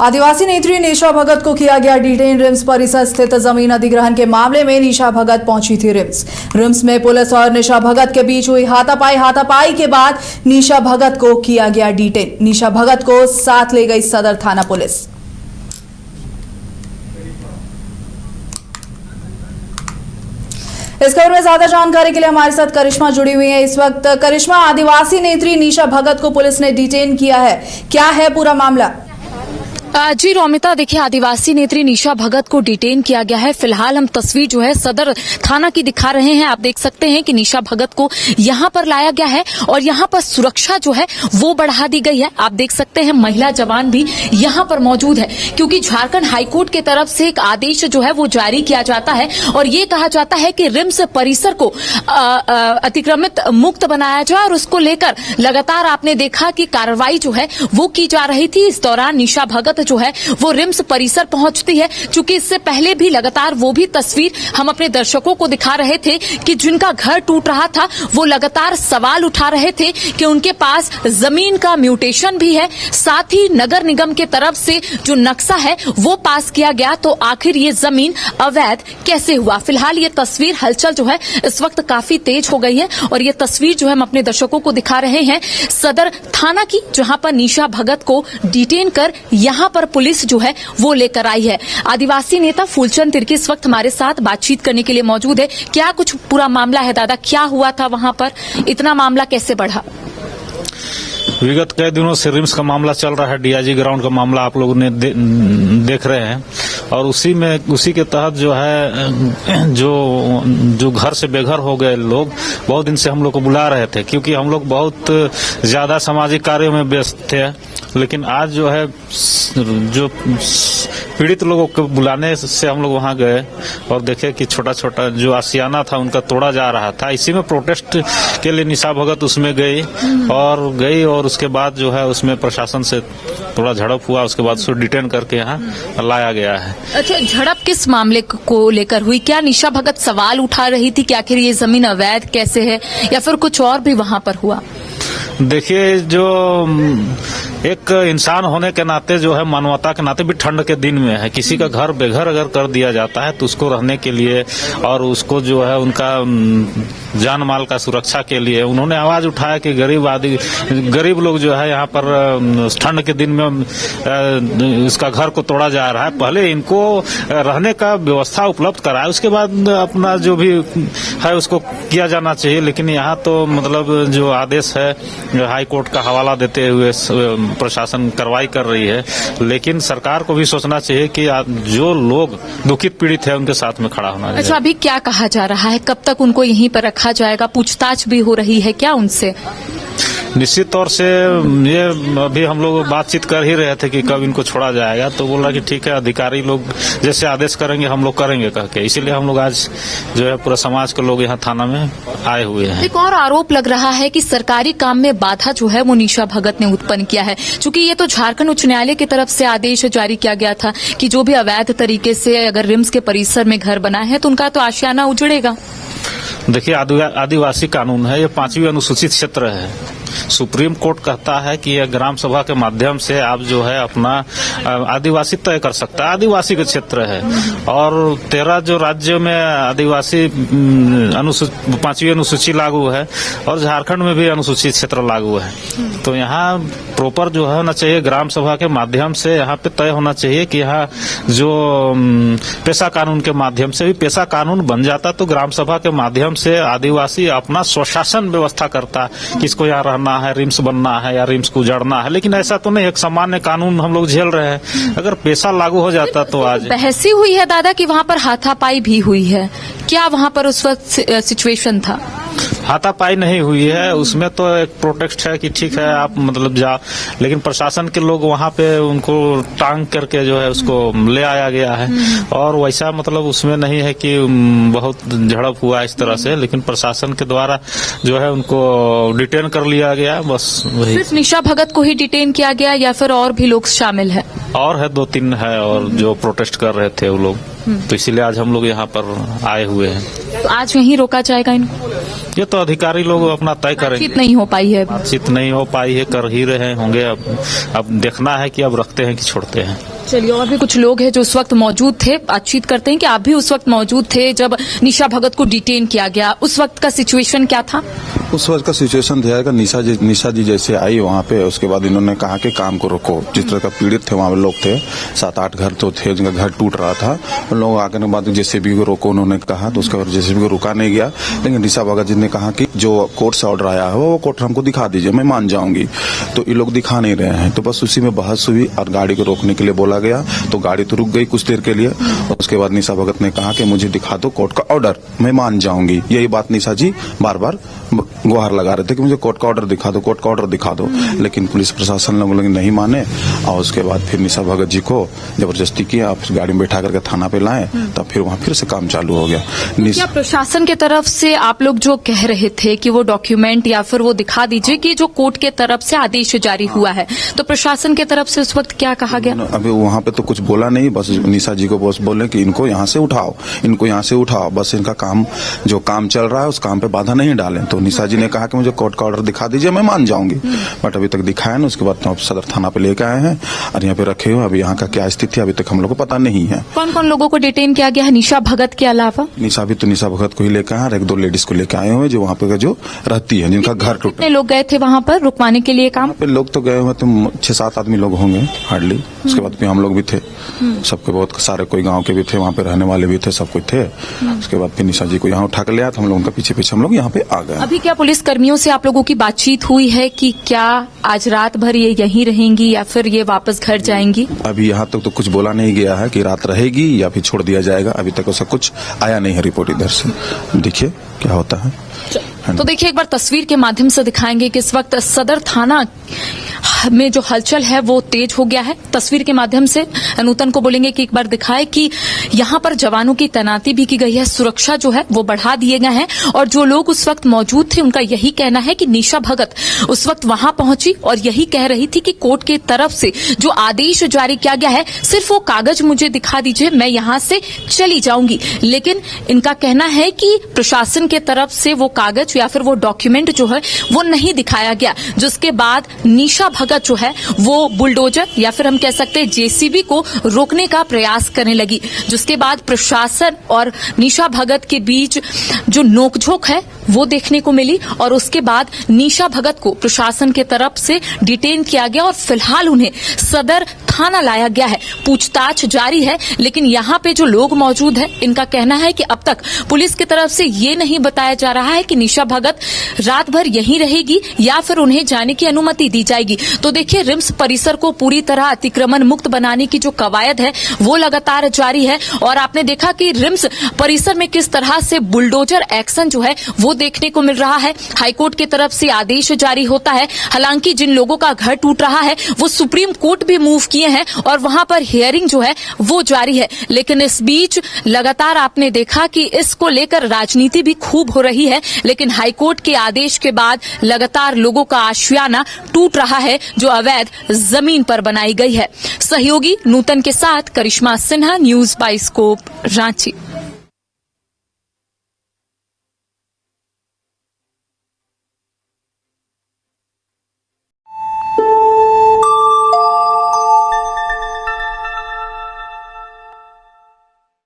आदिवासी नेत्री निशा भगत को किया गया डिटेन। रिम्स परिसर स्थित जमीन अधिग्रहण के मामले में निशा भगत पहुंची थी रिम्स में पुलिस और निशा भगत के बीच हुई हाथापाई के बाद निशा भगत को किया गया डिटेन। निशा भगत को साथ ले गई सदर थाना पुलिस। इस खबर में ज्यादा जानकारी के लिए हमारे साथ करिश्मा जुड़ी हुई है इस वक्त। करिश्मा, आदिवासी नेत्री निशा भगत को पुलिस ने डिटेन किया है, क्या है पूरा मामला? जी रोमिता, देखिए आदिवासी नेत्री निशा भगत को डिटेन किया गया है। फिलहाल हम तस्वीर जो है सदर थाना की दिखा रहे हैं। आप देख सकते हैं कि निशा भगत को यहां पर लाया गया है और यहां पर सुरक्षा जो है वो बढ़ा दी गई है। आप देख सकते हैं महिला जवान भी यहां पर मौजूद है, क्योंकि झारखंड हाईकोर्ट की तरफ से एक आदेश जो है वो जारी किया जाता है और ये कहा जाता है कि रिम्स परिसर को अतिक्रमित मुक्त बनाया जाए और उसको लेकर लगातार आपने देखा कि कार्रवाई जो है वो की जा रही थी। इस दौरान निशा भगत जो है वो रिम्स परिसर पहुंचती है। चूंकि इससे पहले भी लगातार वो भी तस्वीर हम अपने दर्शकों को दिखा रहे थे कि जिनका घर टूट रहा था वो लगातार सवाल उठा रहे थे कि उनके पास जमीन का म्यूटेशन भी है, साथ ही नगर निगम के तरफ से जो नक्शा है वो पास किया गया, तो आखिर ये जमीन अवैध कैसे हुआ। फिलहाल ये तस्वीर हलचल जो है इस वक्त काफी तेज हो गई है और ये तस्वीर जो है हम अपने दर्शकों को दिखा रहे हैं सदर थाना की, जहां पर निशा भगत को डिटेन कर यहां पर पुलिस जो है वो लेकर आई है। आदिवासी नेता फूलचंद तिर्की इस वक्त हमारे साथ बातचीत करने के लिए मौजूद है। क्या कुछ पूरा मामला है दादा, क्या हुआ था वहां पर, इतना मामला कैसे बढ़ा? विगत कई दिनों से रिम्स का मामला चल रहा है, डीआईजी ग्राउंड का मामला आप लोगों ने देख रहे हैं और उसी के तहत जो है जो घर से बेघर हो गए लोग बहुत दिन से हम लोग को बुला रहे थे, क्योंकि हम लोग बहुत ज्यादा सामाजिक कार्यों में व्यस्त थे। लेकिन आज जो है जो पीड़ित लोगों को बुलाने से हम लोग वहां गए और देखे कि छोटा छोटा जो आशियाना था उनका तोड़ा जा रहा था। इसी में प्रोटेस्ट के लिए निशा भगत उसमें गई और उसके बाद जो है उसमें प्रशासन से थोड़ा झड़प हुआ। उसके बाद उसको डिटेन करके यहाँ लाया गया है। अच्छा, झड़प किस मामले को लेकर हुई? क्या निशा भगत सवाल उठा रही थी कि आखिर ये जमीन अवैध कैसे है, या फिर कुछ और भी वहां पर हुआ? देखिए, जो एक इंसान होने के नाते जो है मानवता के नाते भी ठंड के दिन में है, किसी का घर बेघर अगर कर दिया जाता है तो उसको रहने के लिए और उसको जो है उनका जान माल का सुरक्षा के लिए उन्होंने आवाज उठाया कि गरीब लोग जो है यहाँ पर ठंड के दिन में उसका घर को तोड़ा जा रहा है, पहले इनको रहने का व्यवस्था उपलब्ध कराए, उसके बाद अपना जो भी है उसको किया जाना चाहिए। लेकिन यहाँ तो मतलब जो आदेश है हाई कोर्ट का हवाला देते हुए प्रशासन कार्रवाई कर रही है, लेकिन सरकार को भी सोचना चाहिए कि जो लोग दुखित पीड़ित है उनके साथ में खड़ा होना चाहिए। अच्छा, अभी क्या कहा जा रहा है, कब तक उनको यहीं पर रखा जाएगा? पूछताछ भी हो रही है क्या उनसे? निश्चित तौर से ये अभी हम लोग बातचीत कर ही रहे थे कि कब इनको छोड़ा जाएगा, तो बोल रहा कि ठीक है अधिकारी लोग जैसे आदेश करेंगे हम लोग करेंगे कह के, इसीलिए हम लोग आज जो है पूरा समाज के लोग यहाँ थाना में आए हुए हैं। एक और आरोप लग रहा है कि सरकारी काम में बाधा जो है वो निशा भगत ने उत्पन्न किया है, क्योंकि ये तो झारखंड उच्च न्यायालय की तरफ से आदेश जारी किया गया था कि जो भी अवैध तरीके से अगर रिम्स के परिसर में घर बनाए हैं तो उनका तो आशियाना उजड़ेगा। देखिए, आदिवासी कानून है, ये 5वीं अनुसूचित क्षेत्र है। सुप्रीम कोर्ट कहता है कि यह ग्राम सभा के माध्यम से आप जो है अपना आदिवासी तय कर सकता है, आदिवासी का क्षेत्र है और 13 जो राज्यों में आदिवासी 5वीं अनुसूची लागू है और झारखंड में भी अनुसूचित क्षेत्र लागू है। तो यहाँ प्रॉपर जो है होना चाहिए ग्राम सभा के माध्यम से यहाँ पे तय होना चाहिए कि यहाँ जो पेशा कानून के माध्यम से भी पेशा कानून बन जाता तो ग्राम सभा के माध्यम से आदिवासी अपना स्वशासन व्यवस्था करता, किसको यहाँ रहना है, रिम्स बनना है या रिम्स को उजाड़ना है। लेकिन ऐसा तो नहीं, एक सामान्य कानून हम लोग झेल रहे हैं। अगर पेशा लागू हो जाता तो आज बहसी हुई है दादा कि वहाँ पर हाथापाई भी हुई है, क्या वहाँ पर उस वक्त सिचुएशन था? हाथापाई नहीं हुई है, उसमें तो एक प्रोटेस्ट है कि ठीक है आप मतलब जाओ, लेकिन प्रशासन के लोग वहाँ पे उनको टांग करके जो है उसको ले आया गया है और वैसा मतलब उसमें नहीं है कि बहुत झड़प हुआ इस तरह से, लेकिन प्रशासन के द्वारा जो है उनको डिटेन कर लिया गया। बस वही। सिर्फ निशा भगत को ही डिटेन किया गया या फिर और भी लोग शामिल है? और है 2-3 है और जो प्रोटेस्ट कर रहे थे वो लोग, तो इसीलिए आज हम लोग यहाँ पर आए हुए हैं। तो आज यहीं रोका जाएगा इनको? ये तो अधिकारी लोग अपना तय करेंगे। बातचीत नहीं हो पाई है। बातचीत नहीं हो पाई है, कर ही रहे होंगे। अब देखना है कि अब रखते हैं कि छोड़ते हैं। चलिए, और भी कुछ लोग हैं जो उस वक्त मौजूद थे, बातचीत करते हैं कि आप भी उस वक्त मौजूद थे जब निशा भगत को डिटेन किया गया। उस वक्त का सिचुएशन क्या था? उस वक्त का सिचुएशन था निशा जी जैसे आई वहाँ पे, उसके बाद इन्होंने कहा कि काम को रोको। जिस तरह का पीड़ित थे वहाँ पे लोग थे, 7-8 घर तो थे जिनका घर टूट रहा था। उन लोगों आकर के बाद जेसीबी को रोको उन्होंने कहा, तो उसके बाद जेसीबी को रुका नहीं गया। लेकिन निशा भगत जी ने कहा कि जो कोर्ट से ऑर्डर आया है वो कोर्ट हमको दिखा दीजिए, मैं मान जाऊंगी। तो ये लोग दिखा नहीं रहे हैं, तो बस उसी में बहस हुई और गाड़ी को रोकने के लिए बोला गया। तो गाड़ी तो रुक गई कुछ देर के लिए। उसके बाद निशा भगत ने कहा कि मुझे दिखा दो कोर्ट का ऑर्डर, मैं मान जाऊंगी। यही बात निशा जी बार बार गुहार लगा रहे थे कि मुझे कोर्ट का ऑर्डर दिखा दो, कोर्ट का ऑर्डर दिखा दो। लेकिन पुलिस प्रशासन लोग नहीं माने और उसके बाद फिर निशा भगत जी को जबरदस्ती किया, फिर गाड़ी में बैठा करके थाना पे लाए, तब फिर वहाँ फिर से काम चालू हो गया। क्या प्रशासन के तरफ से आप लोग जो कह रहे थे कि वो डॉक्यूमेंट या फिर वो दिखा दीजिए कि जो कोर्ट के तरफ से आदेश जारी हुआ है, तो प्रशासन के तरफ से उस वक्त क्या कहा गया? अभी वहाँ पे तो कुछ बोला नहीं, बस निशा जी को बस बोले कि इनको यहाँ से उठाओ, इनको यहाँ से उठाओ, बस इनका काम जो काम चल रहा है उस काम पे बाधा नहीं डालें। तो निशा जी ने कहा कि मुझे कोर्ट का ऑर्डर दिखा दीजिए, मैं मान जाऊंगी। बट अभी तक दिखाया ना। उसके बाद तो सदर थाना पे लेके आए हैं और यहाँ पे रखे हुए। अभी यहाँ का क्या स्थिति है अभी तक हम लोग को पता नहीं है। कौन कौन लोगों को डिटेन किया गया है निशा भगत के अलावा? निशा भगत को ही लेकर आए और 1-2 लेडीज को लेकर आए हुए जो वहाँ पे जो रहती है, जिनका घर टूटा। कितने लोग गए थे वहाँ पर रुकवाने के लिए काम? पे लोग तो गए हुए तो 6-7 आदमी लोग होंगे हार्डली। उसके बाद भी हम लोग भी थे, सबके बहुत सारे कोई गांव के भी थे, वहाँ पे रहने वाले भी थे, सब कुछ थे। उसके बाद फिर निशा जी को यहाँ उठा कर ले आया, तो हम लोग उनका पीछे पीछे हम लोग यहाँ पे आ गए। अभी क्या पुलिस कर्मियों से आप लोगों की बातचीत हुई है कि क्या आज रात भर ये यहीं रहेंगी या फिर ये वापस घर जाएंगी? अभी यहाँ तक तो कुछ बोला नहीं गया है कि रात रहेगी या फिर छोड़ दिया जाएगा। अभी तक ऐसा कुछ आया नहीं है रिपोर्ट इधर से। देखिए क्या होता है। तो देखिए, एक बार तस्वीर के माध्यम से दिखाएंगे कि इस वक्त सदर थाना में जो हलचल है वो तेज हो गया है। तस्वीर के माध्यम से नूतन को बोलेंगे कि एक बार दिखाए कि यहाँ पर जवानों की तैनाती भी की गई है, सुरक्षा जो है वो बढ़ा दिए गए हैं। और जो लोग उस वक्त मौजूद थे उनका यही कहना है कि निशा भगत उस वक्त वहां पहुंची और यही कह रही थी कि कोर्ट के तरफ से जो आदेश जारी किया गया है सिर्फ वो कागज मुझे दिखा दीजिए, मैं यहाँ से चली जाऊंगी। लेकिन इनका कहना है कि प्रशासन के तरफ से वो कागज या फिर वो डॉक्यूमेंट जो है वो नहीं दिखाया गया, जिसके बाद निशा भगत जो है वो बुलडोजर या फिर हम कह सकते हैं जेसीबी को रोकने का प्रयास करने लगी, जिसके बाद प्रशासन और निशा भगत के बीच जो नोकझोंक है वो देखने को मिली। और उसके बाद निशा भगत को प्रशासन के तरफ से डिटेन किया गया और फिलहाल उन्हें सदर थाना लाया गया है। पूछताछ जारी है, लेकिन यहाँ पे जो लोग मौजूद हैं इनका कहना है कि अब तक पुलिस की तरफ से ये नहीं बताया जा रहा है कि निशा भगत रात भर यहीं रहेगी या फिर उन्हें जाने की अनुमति दी जाएगी। तो देखिए, रिम्स परिसर को पूरी तरह अतिक्रमण मुक्त बनाने की जो कवायद है वो लगातार जारी है। और आपने देखा कि रिम्स परिसर में किस तरह से बुलडोजर एक्शन जो है वो देखने को मिल रहा है। हाईकोर्ट की तरफ से आदेश जारी होता है। हालांकि जिन लोगों का घर टूट रहा है वो सुप्रीम कोर्ट भी मूव किए हैं और वहां पर हियरिंग जो है वो जारी है। लेकिन इस बीच लगातार आपने देखा कि इसको लेकर राजनीति भी खूब हो रही है। लेकिन हाईकोर्ट के आदेश के बाद लगातार लोगों का आशियाना टूट रहा है जो अवैध जमीन पर बनाई गई है। सहयोगी नूतन के साथ करिश्मा सिन्हा, न्यूज बाइस्कोप, रांची।